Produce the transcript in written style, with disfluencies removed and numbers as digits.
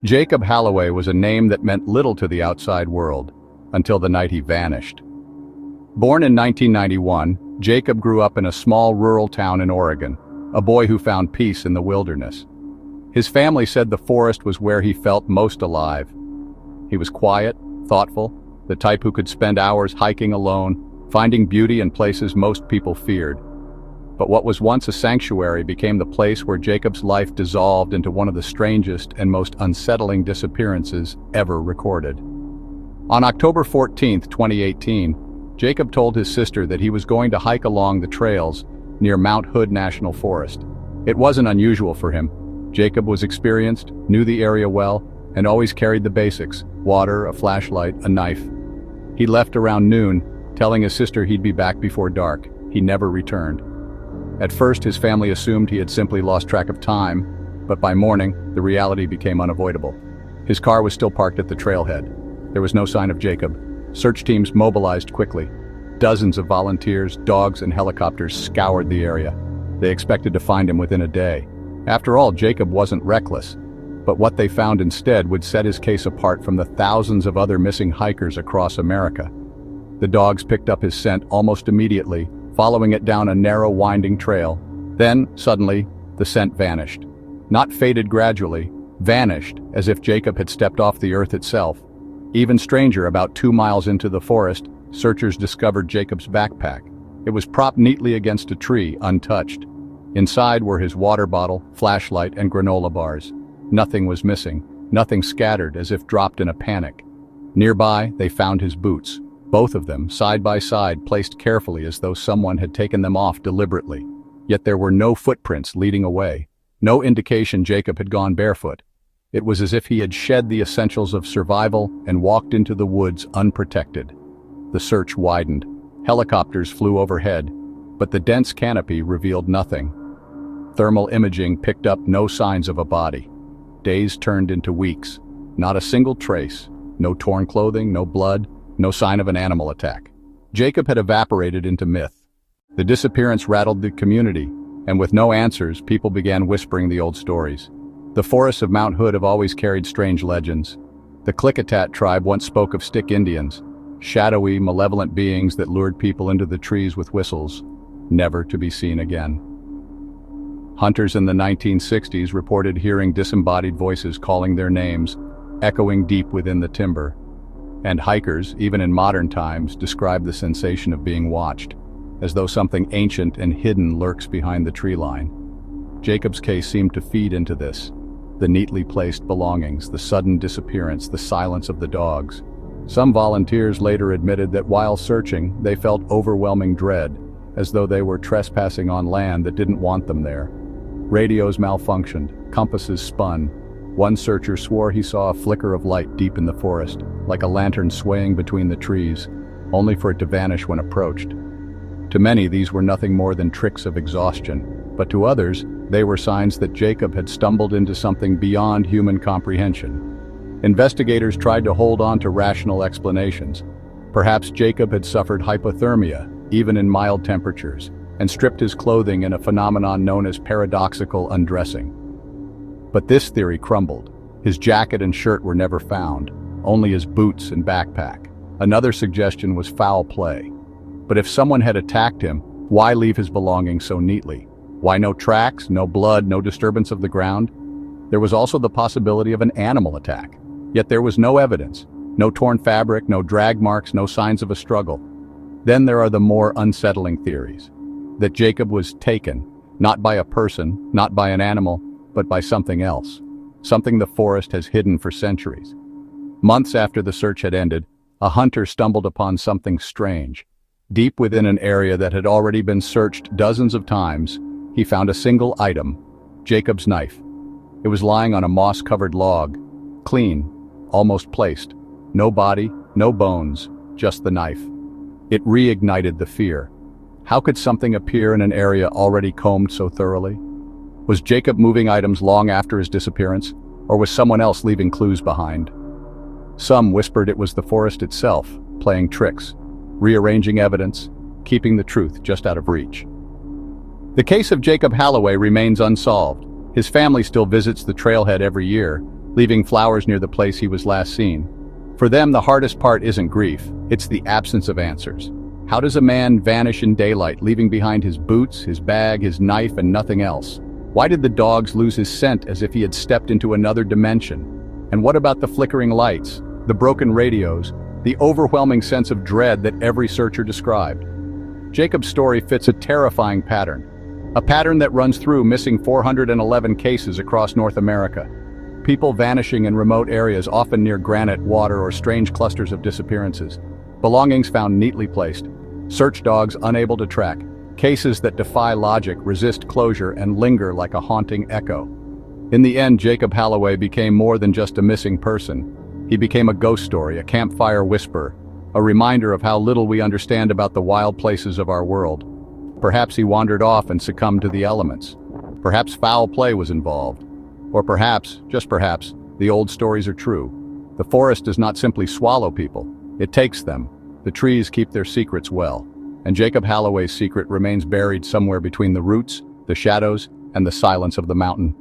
Jacob Halloway was a name that meant little to the outside world, until the night he vanished. Born in 1991, Jacob grew up in a small rural town in Oregon, a boy who found peace in the wilderness. His family said the forest was where he felt most alive. He was quiet, thoughtful, the type who could spend hours hiking alone, finding beauty in places most people feared. But what was once a sanctuary became the place where Jacob's life dissolved into one of the strangest and most unsettling disappearances ever recorded. On October 14, 2018, Jacob told his sister that he was going to hike along the trails near Mount Hood National Forest. It wasn't unusual for him. Jacob was experienced, knew the area well, and always carried the basics: water, a flashlight, a knife. He left around noon, telling his sister he'd be back before dark. He never returned. At first, his family assumed he had simply lost track of time, but by morning, the reality became unavoidable. His car was still parked at the trailhead. There was no sign of Jacob. Search teams mobilized quickly. Dozens of volunteers, dogs, and helicopters scoured the area. They expected to find him within a day. After all, Jacob wasn't reckless, but what they found instead would set his case apart from the thousands of other missing hikers across America. The dogs picked up his scent almost immediately, following it down a narrow, winding trail. Then, suddenly, the scent vanished. Not faded gradually, vanished as if Jacob had stepped off the earth itself. Even stranger, about 2 miles into the forest, searchers discovered Jacob's backpack. It was propped neatly against a tree, untouched. Inside were his water bottle, flashlight, and granola bars. Nothing was missing, nothing scattered as if dropped in a panic. Nearby, they found his boots. Both of them, side by side, placed carefully as though someone had taken them off deliberately. Yet there were no footprints leading away, no indication Jacob had gone barefoot. It was as if he had shed the essentials of survival and walked into the woods unprotected. The search widened. Helicopters flew overhead, but the dense canopy revealed nothing. Thermal imaging picked up no signs of a body. Days turned into weeks. Not a single trace. No torn clothing, no blood. No sign of an animal attack. Jacob had evaporated into myth. The disappearance rattled the community, and with no answers, people began whispering the old stories. The forests of Mount Hood have always carried strange legends. The Klickitat tribe once spoke of stick Indians, shadowy, malevolent beings that lured people into the trees with whistles, never to be seen again. Hunters in the 1960s reported hearing disembodied voices calling their names, echoing deep within the timber. And hikers, even in modern times, describe the sensation of being watched, as though something ancient and hidden lurks behind the tree line. Jacob's case seemed to feed into this. The neatly placed belongings, the sudden disappearance, the silence of the dogs. Some volunteers later admitted that while searching, they felt overwhelming dread, as though they were trespassing on land that didn't want them there. Radios malfunctioned, compasses spun. One searcher swore he saw a flicker of light deep in the forest, like a lantern swaying between the trees, only for it to vanish when approached. To many, these were nothing more than tricks of exhaustion, but to others, they were signs that Jacob had stumbled into something beyond human comprehension. Investigators tried to hold on to rational explanations. Perhaps Jacob had suffered hypothermia, even in mild temperatures, and stripped his clothing in a phenomenon known as paradoxical undressing. But this theory crumbled. His jacket and shirt were never found, only his boots and backpack. Another suggestion was foul play. But if someone had attacked him, why leave his belongings so neatly? Why no tracks, no blood, no disturbance of the ground? There was also the possibility of an animal attack. Yet there was no evidence. No torn fabric, no drag marks, no signs of a struggle. Then there are the more unsettling theories. That Jacob was taken, not by a person, not by an animal, but by something else. Something the forest has hidden for centuries. Months after the search had ended, a hunter stumbled upon something strange. Deep within an area that had already been searched dozens of times, he found a single item, Jacob's knife. It was lying on a moss-covered log, clean, almost placed. No body, no bones, just the knife. It reignited the fear. How could something appear in an area already combed so thoroughly? Was Jacob moving items long after his disappearance, or was someone else leaving clues behind? Some whispered it was the forest itself, playing tricks, rearranging evidence, keeping the truth just out of reach. The case of Jacob Halloway remains unsolved. His family still visits the trailhead every year, leaving flowers near the place he was last seen. For them, the hardest part isn't grief, it's the absence of answers. How does a man vanish in daylight, leaving behind his boots, his bag, his knife, and nothing else? Why did the dogs lose his scent as if he had stepped into another dimension? And what about the flickering lights, the broken radios, the overwhelming sense of dread that every searcher described? Jacob's story fits a terrifying pattern. A pattern that runs through missing 411 cases across North America. People vanishing in remote areas, often near granite, water, or strange clusters of disappearances. Belongings found neatly placed. Search dogs unable to track. Cases that defy logic, resist closure, and linger like a haunting echo. In the end, Jacob Halloway became more than just a missing person. He became a ghost story, a campfire whisper, a reminder of how little we understand about the wild places of our world. Perhaps he wandered off and succumbed to the elements. Perhaps foul play was involved. Or perhaps, just perhaps, the old stories are true. The forest does not simply swallow people, it takes them. The trees keep their secrets well. And Jacob Halloway's secret remains buried somewhere between the roots, the shadows, and the silence of the mountain.